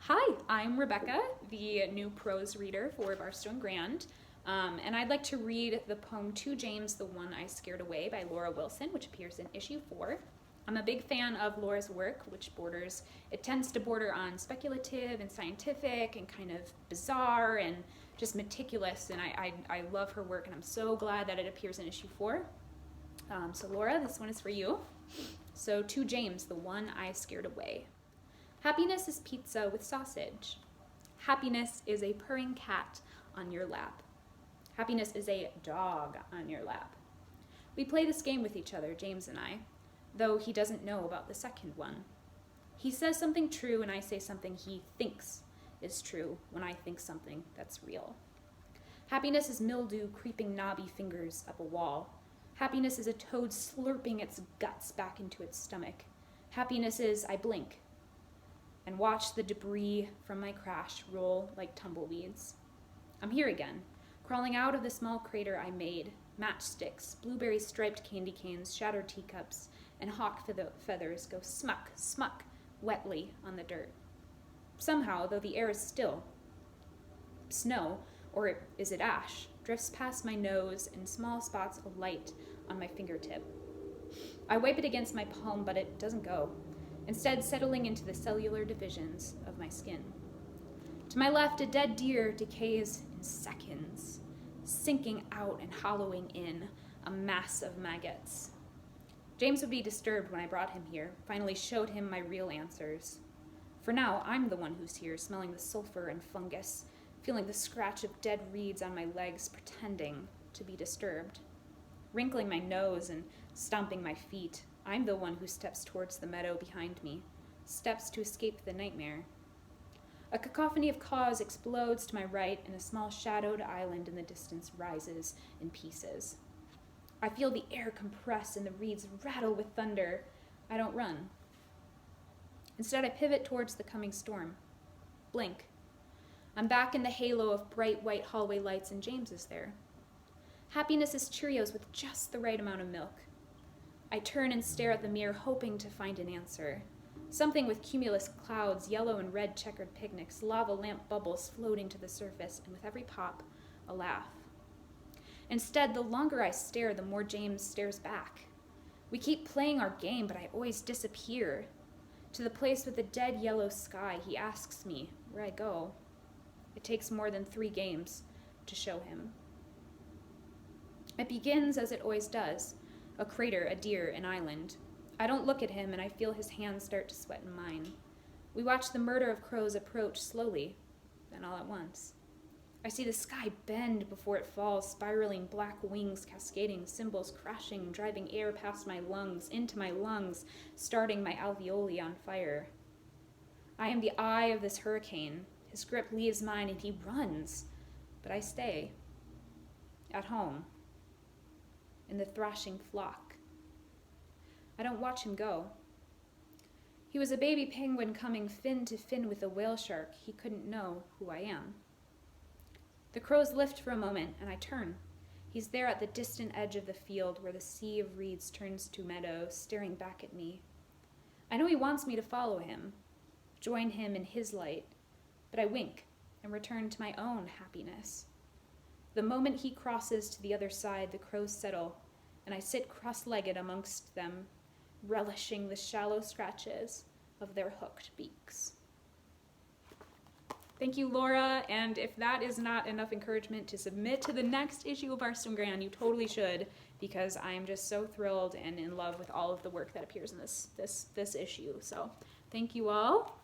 Hi, I'm Rebecca, the new prose reader for Barstow & Grand, and I'd like to read the poem To James, the One I Scared Away by Laura Wilson, which appears in issue 4. I'm a big fan of Laura's work, which tends to border on speculative and scientific and kind of bizarre and just meticulous, and I love her work, and I'm so glad that it appears in issue 4. So Laura, this one is for you. So To James, the One I Scared Away. Happiness is pizza with sausage. Happiness is a purring cat on your lap. Happiness is a dog on your lap. We play this game with each other, James and I, though he doesn't know about the second one. He says something true and I say something he thinks is true when I think something that's real. Happiness is mildew creeping knobby fingers up a wall. Happiness is a toad slurping its guts back into its stomach. Happiness is I blink and watch the debris from my crash roll like tumbleweeds. I'm here again, crawling out of the small crater I made. Matchsticks, blueberry-striped candy canes, shattered teacups, and hawk feathers go smuck, smuck, wetly on the dirt. Somehow, though the air is still, snow, or is it ash, drifts past my nose in small spots of light on my fingertip. I wipe it against my palm, but it doesn't go, instead settling into the cellular divisions of my skin. To my left, a dead deer decays in seconds, sinking out and hollowing in a mass of maggots. James would be disturbed when I brought him here, finally showed him my real answers. For now, I'm the one who's here, smelling the sulfur and fungus, feeling the scratch of dead reeds on my legs, pretending to be disturbed. Wrinkling my nose and stomping my feet, I'm the one who steps towards the meadow behind me, steps to escape the nightmare. A cacophony of caws explodes to my right, and a small shadowed island in the distance rises in pieces. I feel the air compress and the reeds rattle with thunder. I don't run. Instead, I pivot towards the coming storm. Blink. I'm back in the halo of bright white hallway lights, and James is there. Happiness is Cheerios with just the right amount of milk. I turn and stare at the mirror, hoping to find an answer. Something with cumulus clouds, yellow and red checkered picnics, lava lamp bubbles floating to the surface, and with every pop, a laugh. Instead, the longer I stare, the more James stares back. We keep playing our game, but I always disappear. To the place with the dead yellow sky, he asks me where I go. It takes more than 3 games to show him. It begins as it always does. A crater, a deer, an island. I don't look at him, and I feel his hands start to sweat in mine. We watch the murder of crows approach slowly, then all at once. I see the sky bend before it falls, spiraling black wings cascading, cymbals crashing, driving air past my lungs, into my lungs, starting my alveoli on fire. I am the eye of this hurricane. His grip leaves mine, and he runs, but I stay. At home. In the thrashing flock. I don't watch him go. He was a baby penguin coming fin to fin with a whale shark. He couldn't know who I am. The crows lift for a moment, and I turn. He's there at the distant edge of the field where the sea of reeds turns to meadow, staring back at me. I know he wants me to follow him, join him in his light, but I wink and return to my own happiness. The moment he crosses to the other side, the crows settle, and I sit cross-legged amongst them, relishing the shallow scratches of their hooked beaks. Thank you, Laura, and if that is not enough encouragement to submit to the next issue of Barstow & Grand, you totally should, because I am just so thrilled and in love with all of the work that appears in this issue. So thank you all.